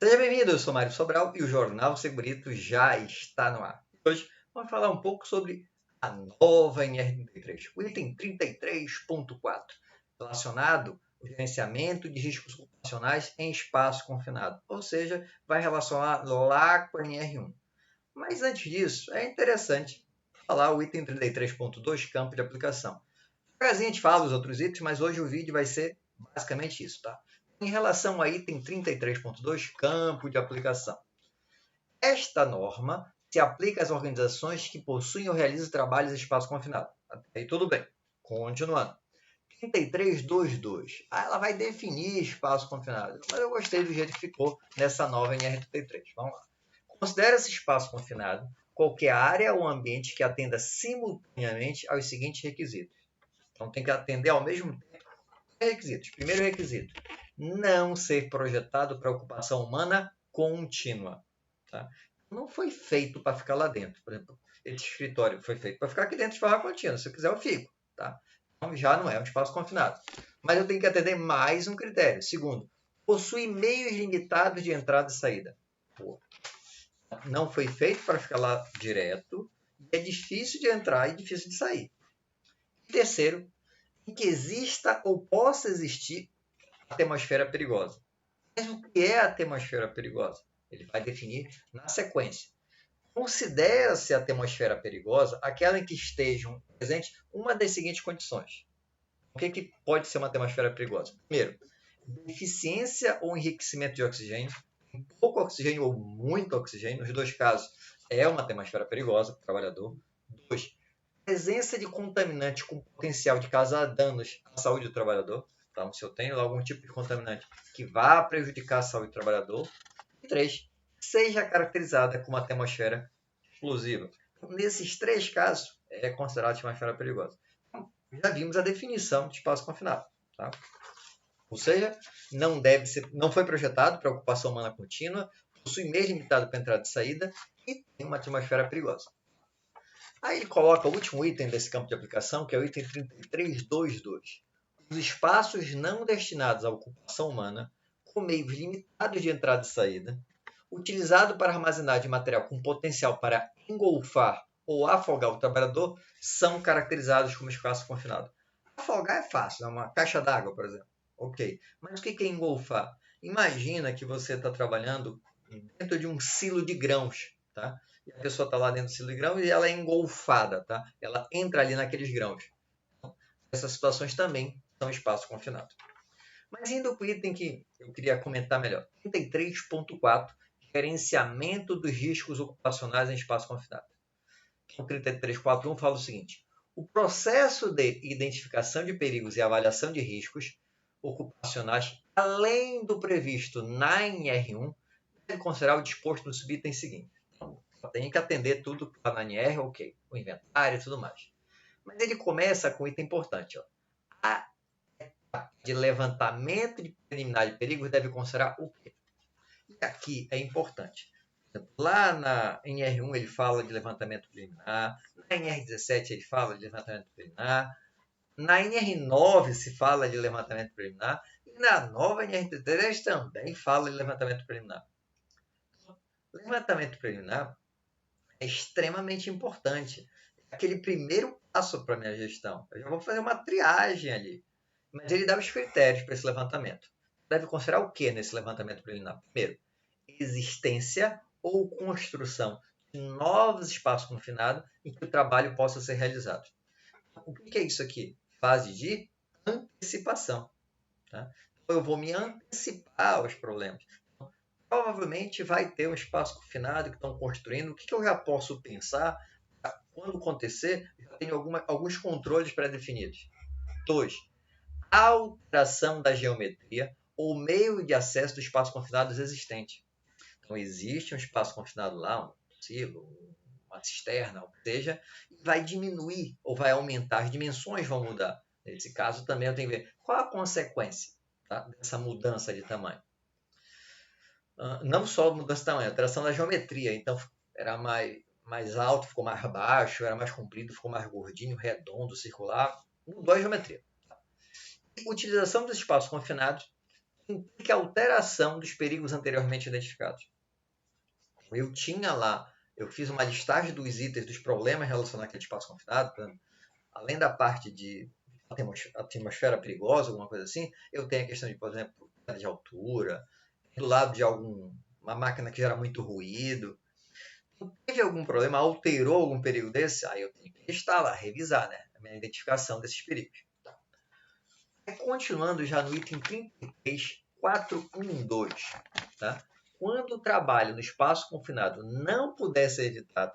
Seja bem-vindo, eu sou Mário Sobral e o Jornal Segurito já está no ar. Hoje vamos falar um pouco sobre a nova NR33, o item 33.4, relacionado ao gerenciamento de riscos ocupacionais em espaço confinado, ou seja, vai relacionar lá com a NR1. Mas antes disso, é interessante falar o item 33.2, campo de aplicação. A gente fala os outros itens, mas hoje o vídeo vai ser basicamente isso, tá? Em relação ao item 33.2, campo de aplicação. Esta norma se aplica às organizações que possuem ou realizam trabalhos em espaço confinado. Até aí tudo bem. Continuando. 33.2.2. Ela vai definir espaço confinado. Mas eu gostei do jeito que ficou nessa nova NR33. Vamos lá. Considera-se espaço confinado qualquer área ou ambiente que atenda simultaneamente aos seguintes requisitos. Então tem que atender ao mesmo tempo requisitos. Primeiro requisito, não ser projetado para ocupação humana contínua. Tá? Não foi feito para ficar lá dentro. Por exemplo, esse escritório foi feito para ficar aqui dentro de forma contínua. Se eu quiser, eu fico. Tá? Então já não é um espaço confinado. Mas eu tenho que atender mais um critério. Segundo, possui meios limitados de entrada e saída. Pô, não foi feito para ficar lá direto. É difícil de entrar e difícil de sair. Terceiro, que exista ou possa existir atmosfera perigosa. Mas o que é a atmosfera perigosa? Ele vai definir na sequência. Considera-se a atmosfera perigosa aquela em que estejam presentes uma das seguintes condições. O que pode ser uma atmosfera perigosa? Primeiro, deficiência ou enriquecimento de oxigênio, pouco oxigênio ou muito oxigênio, nos dois casos é uma atmosfera perigosa para o trabalhador. 2. Presença de contaminantes com potencial de causar danos à saúde do trabalhador. Então, se eu tenho algum tipo de contaminante que vá prejudicar a saúde do trabalhador. E 3. Seja caracterizada como atmosfera explosiva. Nesses três casos, é considerada atmosfera perigosa. Então, já vimos a definição de espaço confinado. Tá? Ou seja, não foi projetado para ocupação humana contínua, possui meio limitado para entrada e saída e tem uma atmosfera perigosa. Aí ele coloca o último item desse campo de aplicação, que é o item 33.2.2. Os espaços não destinados à ocupação humana, com meios limitados de entrada e saída, utilizado para armazenar de material com potencial para engolfar ou afogar o trabalhador, são caracterizados como espaço confinado. Afogar é fácil, é uma caixa d'água, por exemplo. Ok. Mas o que é engolfar? Imagina que você está trabalhando dentro de um silo de grãos, tá? E a pessoa está lá dentro do silo de grãos e ela é engolfada, tá? Ela entra ali naqueles grãos. Então, essas situações também são espaço confinado. Mas indo para o item que eu queria comentar melhor. 33.4, gerenciamento dos riscos ocupacionais em espaço confinado. O 33.4.1 fala o seguinte: o processo de identificação de perigos e avaliação de riscos ocupacionais, além do previsto na NR1, deve considerar o disposto no subitem seguinte. Então, tem que atender tudo que está na NR, ok, o inventário e tudo mais. Mas ele começa com um item importante. Ó. A etapa de levantamento de preliminar de perigos deve considerar o quê? E aqui é importante. Lá na NR1 ele fala de levantamento preliminar, na NR17 ele fala de levantamento preliminar, na NR9 se fala de levantamento preliminar, e na nova NR3 também fala de levantamento preliminar. Levantamento preliminar é extremamente importante. É aquele primeiro passo para a minha gestão. Eu já vou fazer uma triagem ali. Mas ele dá os critérios para esse levantamento. Deve considerar o que nesse levantamento preliminar? Primeiro, existência ou construção de novos espaços confinados em que o trabalho possa ser realizado. O que é isso aqui? Fase de antecipação. Tá? Então, eu vou me antecipar aos problemas. Então, provavelmente vai ter um espaço confinado que estão construindo. O que eu já posso pensar? Quando acontecer, já tenho alguns controles pré-definidos. 2. Alteração da geometria ou meio de acesso do espaço confinado existente. Então, existe um espaço confinado lá, um silo, uma cisterna, ou seja, e vai diminuir ou vai aumentar, as dimensões vão mudar. Nesse caso, também eu tenho que ver qual a consequência, tá, dessa mudança de tamanho. Não só mudança de tamanho, alteração da geometria. Então, era mais alto, ficou mais baixo, era mais comprido, ficou mais gordinho, redondo, circular. Mudou a geometria. Utilização dos espaços confinados implica a alteração dos perigos anteriormente identificados. Eu tinha lá, eu fiz uma listagem dos itens, dos problemas relacionados àquele espaço confinado, além da parte de atmosfera perigosa, alguma coisa assim, eu tenho a questão de, por exemplo, de altura, do lado de uma máquina que gera muito ruído. Teve algum problema, alterou algum perigo desse? Aí eu tenho que listar lá, revisar, né? A minha identificação desses perigos. Tá. Continuando já no item 33.412, tá? Quando o trabalho no espaço confinado não puder ser evitado,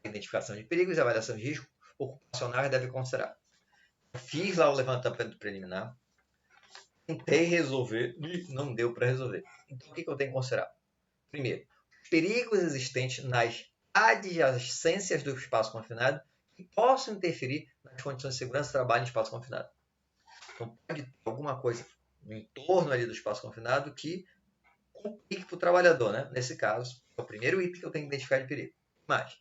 a identificação de perigos e avaliação de risco ocupacionais deve considerar. Eu fiz lá o levantamento preliminar, tentei resolver e não deu para resolver. Então, o que eu tenho que considerar? Primeiro, perigos existentes nas adjacências do espaço confinado que possam interferir nas condições de segurança do trabalho em espaço confinado. Então, pode ter alguma coisa no entorno ali do espaço confinado que complique para o trabalhador, né? Nesse caso, é o primeiro item que eu tenho que identificar de perigo. Mas,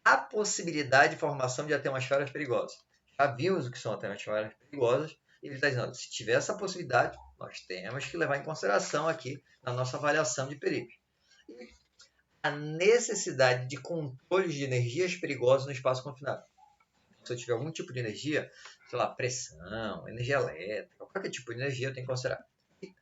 a possibilidade de formação de atmosferas perigosas. Já vimos o que são atmosferas perigosas, e ele está dizendo, se tiver essa possibilidade, nós temos que levar em consideração aqui na nossa avaliação de perigos. E a necessidade de controle de energias perigosas no espaço confinado. Se eu tiver algum tipo de energia, sei lá, pressão, energia elétrica, qualquer tipo de energia eu tenho que considerar. E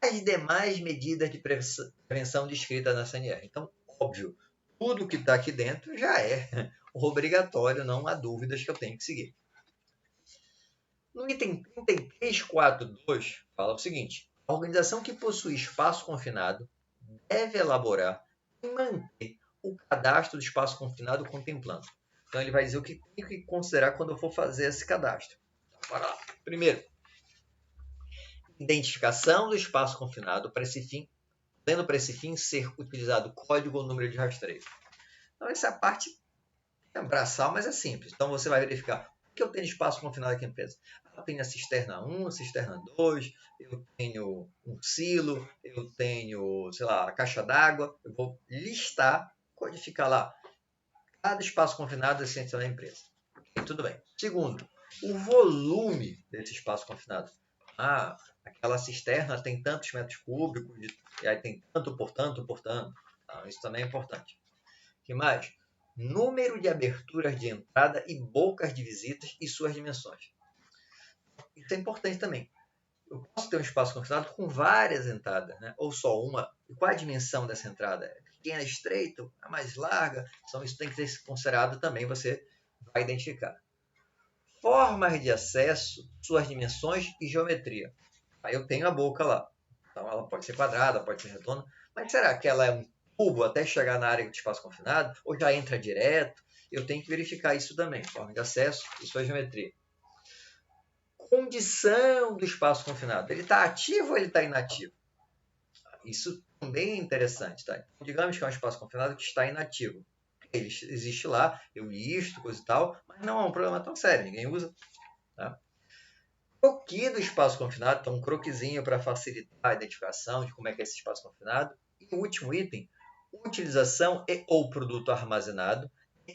as demais medidas de prevenção descritas na CNR. Então, óbvio, tudo que está aqui dentro já é obrigatório, não há dúvidas que eu tenho que seguir. No item 33.4.2, fala o seguinte: a organização que possui espaço confinado deve elaborar e manter o cadastro do espaço confinado contemplando. Então, ele vai dizer o que tem que considerar quando eu for fazer esse cadastro. Então, bora lá. Primeiro, identificação do espaço confinado para esse fim, tendo para esse fim ser utilizado código ou número de rastreio. Então, essa parte é braçal, mas é simples. Então, você vai verificar o que eu tenho de espaço confinado aqui na empresa. Eu tenho a cisterna 1, a cisterna 2, eu tenho um silo, eu tenho, sei lá, a caixa d'água. Eu vou listar, codificar lá cada espaço confinado essencial da empresa. Okay, tudo bem. Segundo, o volume desse espaço confinado. Aquela cisterna tem tantos metros cúbicos, e aí tem tanto por tanto por tanto. Isso também é importante. O que mais? Número de aberturas de entrada e bocas de visitas e suas dimensões. Isso é importante também. Eu posso ter um espaço confinado com várias entradas, né? Ou só uma. E qual a dimensão dessa entrada? É pequena, estreita, é mais larga? Então, isso tem que ser considerado também, você vai identificar. Formas de acesso, suas dimensões e geometria. Aí eu tenho a boca lá. Então, ela pode ser quadrada, pode ser redonda. Mas será que ela é um cubo até chegar na área de espaço confinado? Ou já entra direto? Eu tenho que verificar isso também. Forma de acesso e sua geometria. Condição do espaço confinado. Ele está ativo ou ele está inativo? Isso também é interessante. Tá? Então, digamos que é um espaço confinado que está inativo. Ele existe lá, eu listo, coisa e tal, mas não é um problema tão sério, ninguém usa. Tá? Croquis do espaço confinado, então um croquisinho para facilitar a identificação de como é que é esse espaço confinado. E o último item, utilização e ou produto armazenado,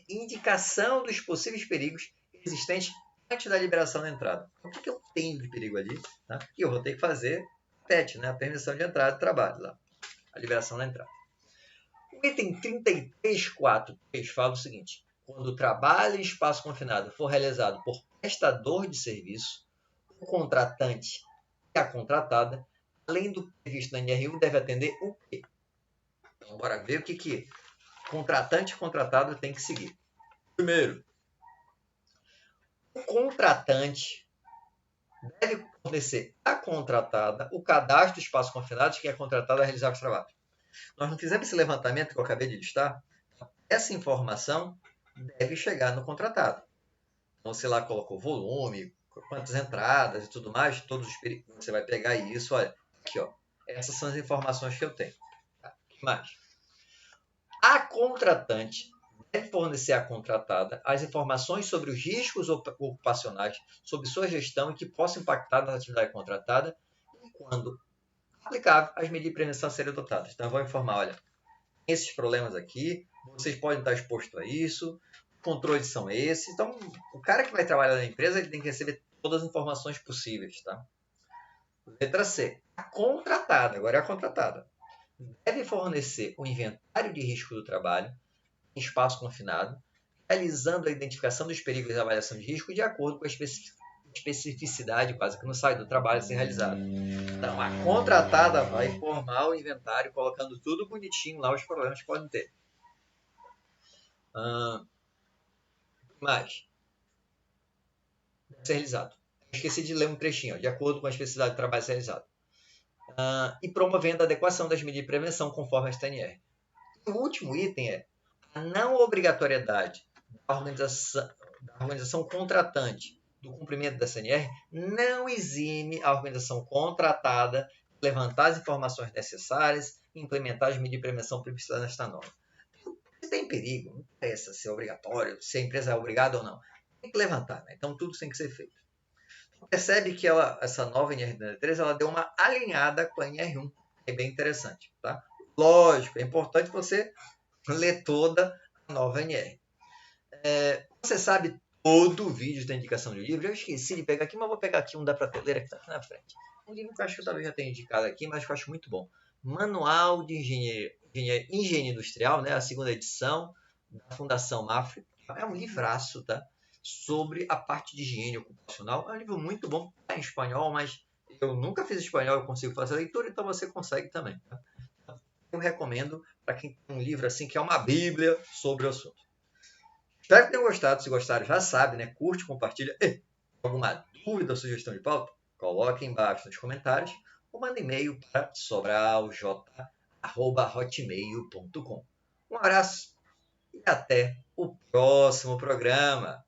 indicação dos possíveis perigos existentes antes da liberação da entrada. O que eu tenho de perigo ali? Tá? E eu vou ter que fazer PET, né? A permissão de entrada do trabalho, lá, a liberação da entrada. O item 33.4.3 fala o seguinte: quando o trabalho em espaço confinado for realizado por prestador de serviço, o contratante e a contratada, além do previsto na NR1, deve atender o quê? Então, bora ver o que contratante e contratado tem que seguir. Primeiro, o contratante deve fornecer à contratada o cadastro do espaço confinado que é contratada a realizar os trabalhos. Nós não fizemos esse levantamento que eu acabei de listar. Essa informação deve chegar no contratado. Então, você lá colocou volume, quantas entradas e tudo mais, todos os perigos. Você vai pegar isso, olha, aqui, ó. Essas são as informações que eu tenho. Tá? O que mais? A contratante deve fornecer à contratada as informações sobre os riscos ocupacionais, sobre sua gestão e que possam impactar na atividade contratada e, quando aplicável, as medidas de prevenção serem adotadas. Então, eu vou informar, olha, esses problemas aqui, vocês podem estar expostos a isso, controles são esses. Então, o cara que vai trabalhar na empresa ele tem que receber todas as informações possíveis. Tá? Letra C. A contratada, agora é a contratada, deve fornecer o inventário de risco do trabalho em espaço confinado, realizando a identificação dos perigos e avaliação de risco de acordo com a especificidade básica no site do trabalho a ser realizado. Então, a contratada vai formar o inventário, colocando tudo bonitinho lá, os problemas que podem ter. Mais. Deve ser realizado. Esqueci de ler um trechinho. De acordo com a especificidade do trabalho a ser realizado. E promovendo a adequação das medidas de prevenção conforme a STNR. O último item é a não obrigatoriedade da organização contratante do cumprimento da SNR não exime a organização contratada de levantar as informações necessárias e implementar as medidas de prevenção previstas nesta norma. Se tem perigo, não interessa se é obrigatório, se a empresa é obrigada ou não. Tem que levantar, né? Então tudo tem que ser feito. Percebe que essa nova NR93 ela deu uma alinhada com a NR1, que é bem interessante. Tá? Lógico, é importante você ler toda a nova NR. Você sabe todo o vídeo da indicação de livro? Eu esqueci de pegar aqui, mas vou pegar aqui um da prateleira que está aqui na frente. Um livro que eu acho que eu talvez já tenha indicado aqui, mas que eu acho muito bom. Manual de Engenharia Industrial, né? A segunda edição da Fundação Mafre. É um livraço, tá? Sobre a parte de higiene ocupacional. É um livro muito bom, está em espanhol, mas eu nunca fiz espanhol, eu consigo fazer a leitura, então você consegue também. Tá? Eu recomendo para quem tem um livro assim que é uma bíblia sobre o assunto. Espero que tenham gostado. Se gostaram, já sabe, né? Curte, compartilha. E alguma dúvida ou sugestão de pauta? Coloque embaixo nos comentários ou manda e-mail para sobralj@hotmail.com. Um abraço e até o próximo programa.